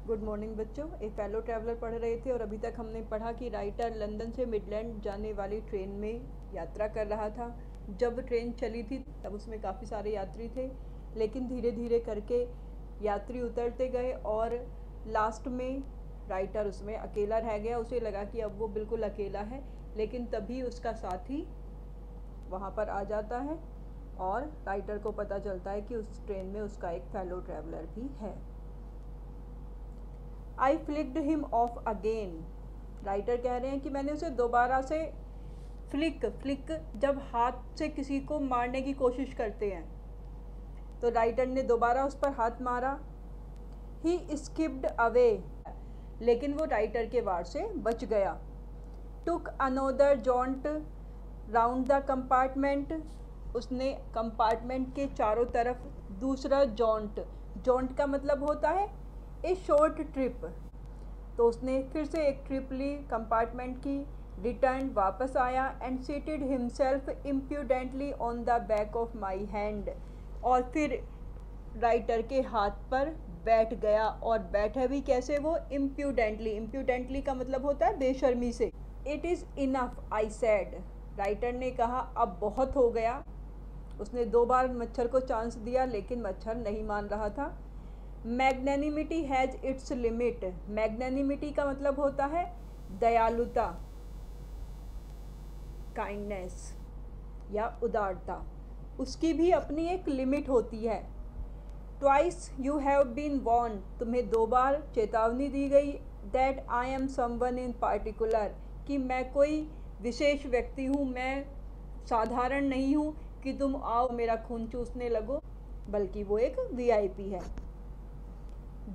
Good morning बच्चों। एक fellow traveller पढ़ रहे थे और अभी तक हमने पढ़ा कि राइटर लंदन से मिडलैंड जाने वाली ट्रेन में यात्रा कर रहा था। जब ट्रेन चली थी तब उसमें काफ़ी सारे यात्री थे, लेकिन धीरे धीरे करके यात्री उतरते गए और लास्ट में राइटर उसमें अकेला रह गया। उसे लगा कि अब वो बिल्कुल अकेला है, लेकिन तभी उसका साथी वहाँ पर आ जाता है और राइटर को पता चलता है कि उस ट्रेन में उसका एक फेलो ट्रैवलर भी है। I flicked him off again. Writer कह रहे हैं कि मैंने उसे दोबारा से फ्लिक जब हाथ से किसी को मारने की कोशिश करते हैं तो राइटर ने दोबारा उस पर हाथ मारा। ही स्किप्ड अवे, लेकिन वो राइटर के वार से बच गया। Took another jaunt round the compartment, उसने कंपार्टमेंट के चारों तरफ दूसरा जॉन्ट का मतलब होता है ए शॉर्ट ट्रिप, तो उसने फिर से एक ट्रिप ली कंपार्टमेंट की। रिटर्न, वापस आया and seated himself impudently on the back of my hand, और फिर राइटर के हाथ पर बैठ गया। और बैठा भी कैसे वो? इम्प्यूडेंटली का मतलब होता है बेशर्मी से। It is enough I said, writer ने कहा अब बहुत हो गया। उसने 2 बार मच्छर को चांस दिया, लेकिन मच्छर नहीं मान रहा था। Magnanimity has its limit, magnanimity का मतलब होता है दयालुता, काइंडनेस या उदारता, उसकी भी अपनी एक लिमिट होती है। Twice you have been warned, तुम्हें 2 बार चेतावनी दी गई। That I am someone in particular, कि मैं कोई विशेष व्यक्ति हूँ, मैं साधारण नहीं हूँ कि तुम आओ मेरा खून चूसने लगो, बल्कि वो एक वीआईपी है।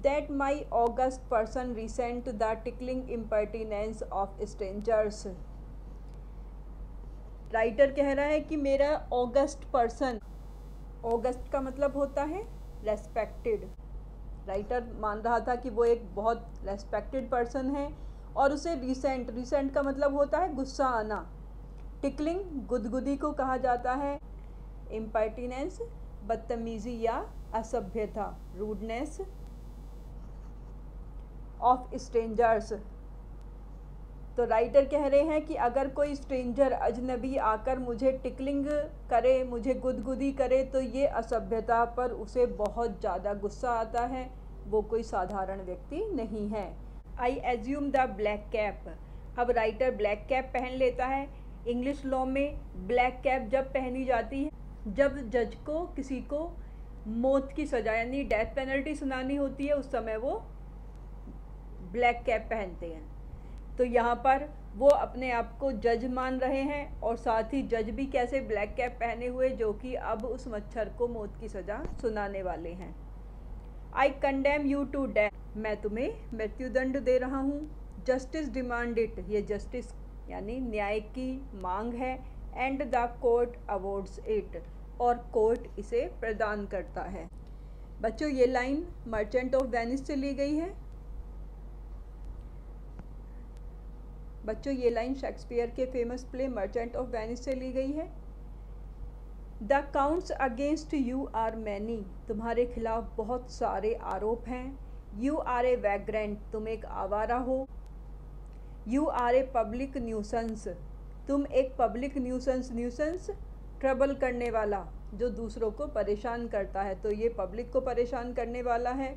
That my august person resent the tickling impertinence of strangers, writer कह रहा है कि मेरा ऑगस्ट पर्सन, ऑगस्ट का मतलब होता है रेस्पेक्टेड। राइटर मान रहा था कि वो एक बहुत रेस्पेक्टेड पर्सन है, और उसे रिसेंट का मतलब होता है गुस्सा आना। टिकलिंग गुदगुदी को कहा जाता है। इम्पर्टिनेंस बदतमीजी या असभ्यता, रूडनेस ऑफ स्ट्रेंजर्स। तो राइटर कह रहे हैं कि अगर कोई स्ट्रेंजर, अजनबी आकर मुझे टिकलिंग करे, मुझे गुदगुदी करे, तो ये असभ्यता पर उसे बहुत ज़्यादा गुस्सा आता है, वो कोई साधारण व्यक्ति नहीं है। I assume the black cap, अब राइटर ब्लैक कैप पहन लेता है। इंग्लिश लॉ में ब्लैक कैप जब पहनी जाती है जब जज को किसी को मौत की सज़ा यानी डेथ पेनल्टी सुनानी होती है, उस समय वो ब्लैक कैप पहनते हैं। तो यहाँ पर वो अपने आप को जज मान रहे हैं, और साथ ही जज भी कैसे? ब्लैक कैप पहने हुए, जो कि अब उस मच्छर को मौत की सज़ा सुनाने वाले हैं। I condemn you to death, मैं तुम्हें मृत्युदंड दे रहा हूँ। जस्टिस डिमांड इट, ये जस्टिस यानी न्याय की मांग है। And the court awards it, और कोर्ट इसे प्रदान करता है। बच्चों, ये लाइन मर्चेंट ऑफ वेनिस से ली गई है। बच्चों, ये लाइन शेक्सपियर के famous play Merchant of Venice से ली गई है। The counts against you are many, तुम्हारे खिलाफ बहुत सारे आरोप हैं। यू आर ए वैग्रेंट, तुम एक आवारा हो। You are a public nuisance, तुम एक पब्लिक न्यूसेंस ट्रबल करने वाला, जो दूसरों को परेशान करता है, तो ये पब्लिक को परेशान करने वाला है।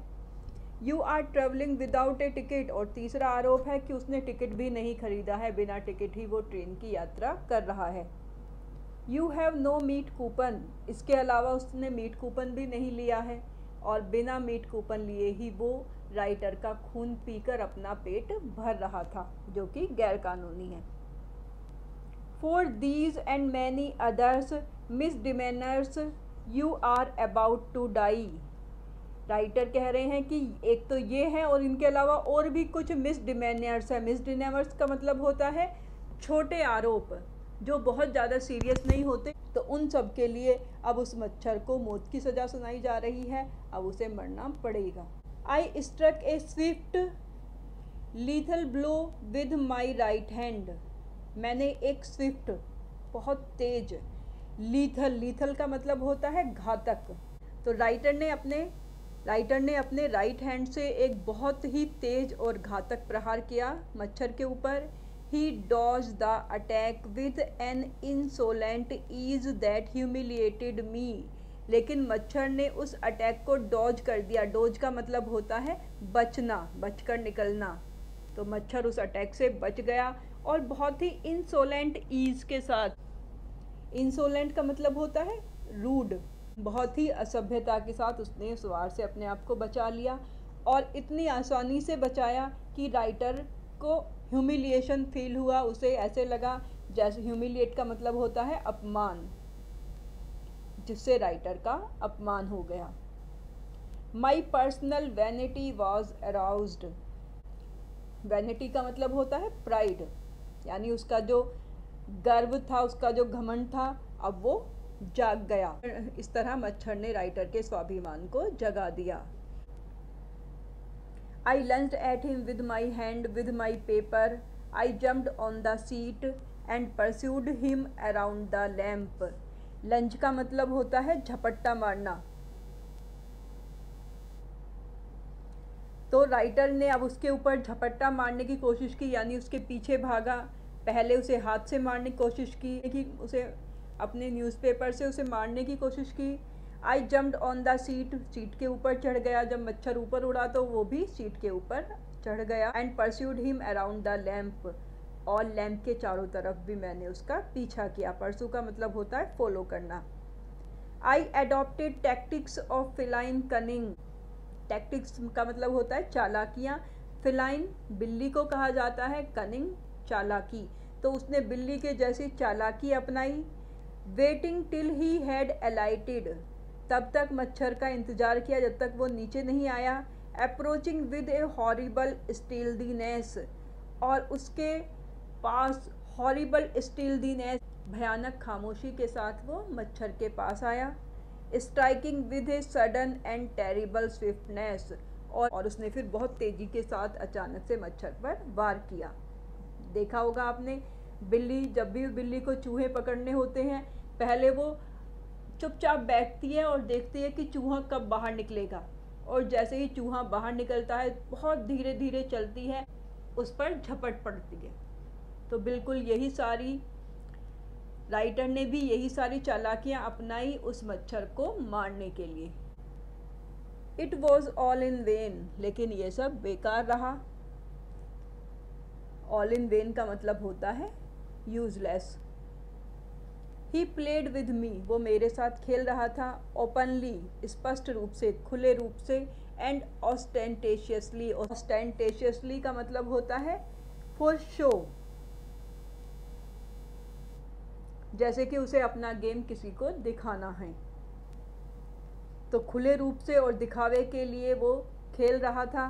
You are travelling without a ticket, और तीसरा आरोप है कि उसने टिकट भी नहीं खरीदा है, बिना टिकट ही वो ट्रेन की यात्रा कर रहा है। You have no meat coupon, इसके अलावा उसने मीट कूपन भी नहीं लिया है, और बिना मीट कूपन लिए ही वो राइटर का खून पीकर अपना पेट भर रहा था, जो कि गैर कानूनी है। For these and many others misdemeanours you are about to die, writer कह रहे हैं कि एक तो ये है, और इनके अलावा और भी कुछ मिसडिमेनर्स है। मिसडिमेनर्स का मतलब होता है छोटे आरोप, जो बहुत ज़्यादा सीरियस नहीं होते, तो उन सब के लिए अब उस मच्छर को मौत की सज़ा सुनाई जा रही है, अब उसे मरना पड़ेगा। I struck a swift lethal blow with my right hand, मैंने एक स्विफ्ट बहुत तेज, लीथल का मतलब होता है घातक, तो राइटर ने अपने राइटर ने अपने राइट हैंड से एक बहुत ही तेज और घातक प्रहार किया मच्छर के ऊपर। He dodge the attack with an insolent ease that humiliated me. लेकिन मच्छर ने उस अटैक को डॉज कर दिया। डॉज का मतलब होता है बचना, बचकर निकलना। तो मच्छर उस अटैक से बच गया और बहुत ही इंसोलेंट ईज के साथ। इंसोलेंट का मतलब होता है रूड। बहुत ही असभ्यता के साथ उसने उस वार से अपने आप को बचा लिया और इतनी आसानी से बचाया कि राइटर को ह्यूमिलिएशन फील हुआ। उसे ऐसे लगा जैसे, ह्यूमिलिएट का मतलब होता है अपमान, जिससे राइटर का अपमान हो गया। My personal vanity was aroused. Vanity का मतलब होता है प्राइड, यानी उसका जो गर्व था, उसका जो घमंड था, अब वो जाग गया। इस तरह मच्छर ने राइटर के स्वाभिमान को जगा दिया। I lunged at him with my hand with my paper. I jumped on the seat and pursued him around the lamp. Lunge का मतलब होता है झपट्टा मारना। तो राइटर ने अब उसके ऊपर झपट्टा मारने की कोशिश की, यानी उसके पीछे भागा। पहले उसे हाथ से मारने की कोशिश की, कि उसे अपने न्यूज़पेपर से उसे मारने की कोशिश की। आई jumped on the seat, seat के ऊपर चढ़ गया। जब मच्छर ऊपर उड़ा तो वो भी सीट के ऊपर चढ़ गया। And pursued him around the lamp, और लैम्प के चारों तरफ भी मैंने उसका पीछा किया। परसू का मतलब होता है फॉलो करना। I adopted tactics of feline cunning. Tactics का मतलब होता है चालाकियाँ। फिलाइन बिल्ली को कहा जाता है, कनिंग चालाकी। तो उसने बिल्ली के जैसी चालाकी अपनाई। वेटिंग टिल ही हैड अलाइटेड, तब तक मच्छर का इंतजार किया जब तक वो नीचे नहीं आया। अप्रोचिंग विद ए हॉरिबल स्टीलदीनेस, और उसके पास हॉरिबल स्टीलदीनेस, भयानक खामोशी के साथ वो मच्छर के पास आया। Striking with a sudden and terrible swiftness, और उसने फिर बहुत तेजी के साथ अचानक से मच्छर पर वार किया। देखा होगा आपने, बिल्ली, जब भी बिल्ली को चूहे पकड़ने होते हैं, पहले वो चुपचाप बैठती है और देखती है कि चूहा कब बाहर निकलेगा, और जैसे ही चूहा बाहर निकलता है बहुत धीरे धीरे चलती है, उस पर झपट पड़ती है। तो बिल्कुल यही सारी, राइटर ने भी यही सारी चालाकियां अपनाई उस मच्छर को मारने के लिए। It was all in when, लेकिन ये सब बेकार रहा। ऑल इन वेन का मतलब होता है useless. He played with me, वो मेरे साथ खेल रहा था। ओपनली, स्पष्ट रूप से, खुले रूप से। एंड ऑस्टेंटेशियसली, ऑस्टेंटेशियसली का मतलब होता है फॉर शो, जैसे कि उसे अपना गेम किसी को दिखाना है। तो खुले रूप से और दिखावे के लिए वो खेल रहा था।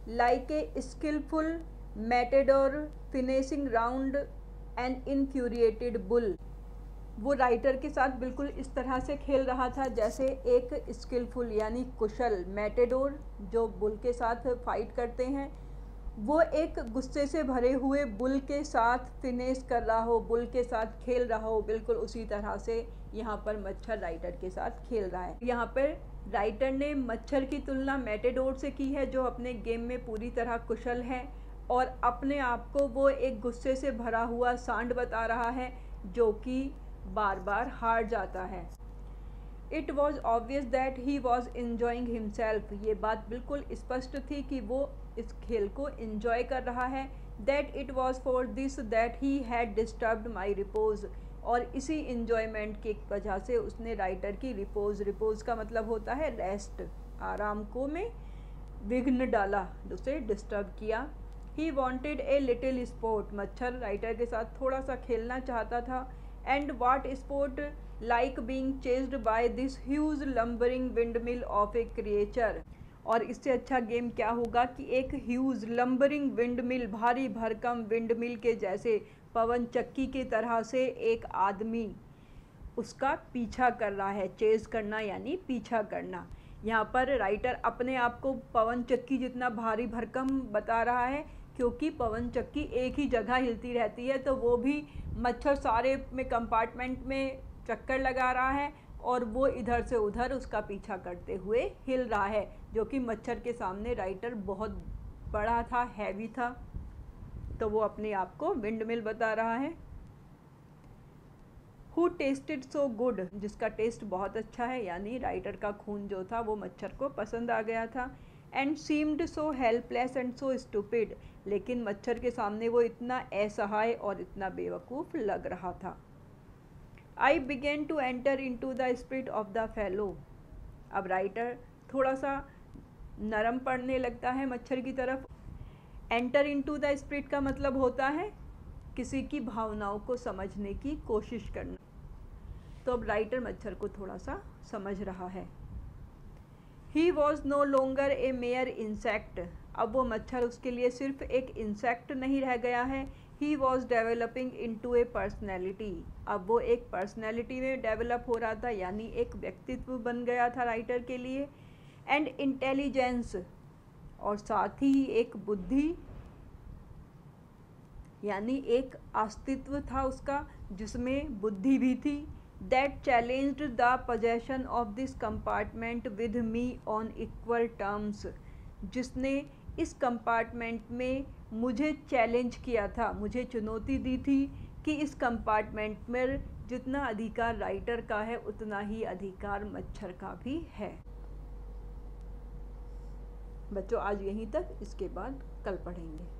Like a skilful matador finishing round an infuriated bull, वो राइटर के साथ बिल्कुल इस तरह से खेल रहा था जैसे एक स्किलफुल यानी कुशल मैटेडोर जो बुल के साथ फाइट करते हैं, वो एक गुस्से से भरे हुए बुल के साथ फिनिश कर रहा हो, बुल के साथ खेल रहा हो। बिल्कुल उसी तरह से यहाँ पर मच्छर राइटर के साथ खेल रहा है। यहाँ पर राइटर ने मच्छर की तुलना मैटेडोर से की है, जो अपने गेम में पूरी तरह कुशल है, और अपने आप को वो एक गुस्से से भरा हुआ सांड बता रहा है जो कि बार बार हार जाता है। It was obvious that he was enjoying himself, ये बात बिल्कुल स्पष्ट थी कि वो इस खेल को इन्जॉय कर रहा है। That it was for this that he had disturbed my repose, और इसी इन्जॉयमेंट की वजह से उसने राइटर की रिपोज का मतलब होता है रेस्ट, आराम को में विघ्न डाला, उसे डिस्टर्ब किया। He wanted a little sport, मच्छर राइटर के साथ थोड़ा सा खेलना चाहता था। And what sport like being chased by this huge lumbering windmill of A creature, और इससे अच्छा गेम क्या होगा कि एक ह्यूज लंबरिंग विंडमिल, भारी भरकम विंडमिल के जैसे, पवन चक्की की तरह से एक आदमी उसका पीछा कर रहा है। चेज करना यानी पीछा करना। यहाँ पर राइटर अपने आप को पवन चक्की जितना भारी भरकम बता रहा है, क्योंकि पवन चक्की एक ही जगह हिलती रहती है, तो वो भी मच्छर सारे में कंपार्टमेंट में चक्कर लगा रहा है और वो इधर से उधर उसका पीछा करते हुए हिल रहा है। जो कि मच्छर के सामने राइटर बहुत बड़ा था, हैवी था, तो वो अपने आप को विंडमिल बता रहा है। हु टेस्टेड सो गुड, जिसका टेस्ट बहुत अच्छा है, यानी राइटर का खून जो था वो मच्छर को पसंद आ गया था। And seemed so helpless and so stupid, लेकिन मच्छर के सामने वो इतना असहाय और इतना बेवकूफ़ लग रहा था। I began to enter into the spirit of the fellow, अब राइटर थोड़ा सा नरम पड़ने लगता है मच्छर की तरफ। Enter into the spirit का मतलब होता है किसी की भावनाओं को समझने की कोशिश करना, तो अब राइटर मच्छर को थोड़ा सा समझ रहा है। He was no longer a mere insect, अब वो मच्छर उसके लिए सिर्फ एक इंसेक्ट नहीं रह गया है। He was developing into a personality, अब वो एक पर्सनैलिटी में डेवलप हो रहा था, यानी एक व्यक्तित्व बन गया था राइटर के लिए। एंड इंटेलिजेंस, और साथ ही एक बुद्धि, यानी एक अस्तित्व था उसका जिसमें बुद्धि भी थी। That challenged the possession of this compartment with me on equal terms, जिसने इस कंपार्टमेंट में मुझे चैलेंज किया था, मुझे चुनौती दी थी कि इस कंपार्टमेंट में जितना अधिकार राइटर का है उतना ही अधिकार मच्छर का भी है। बच्चों आज यहीं तक, इसके बाद कल पढ़ेंगे।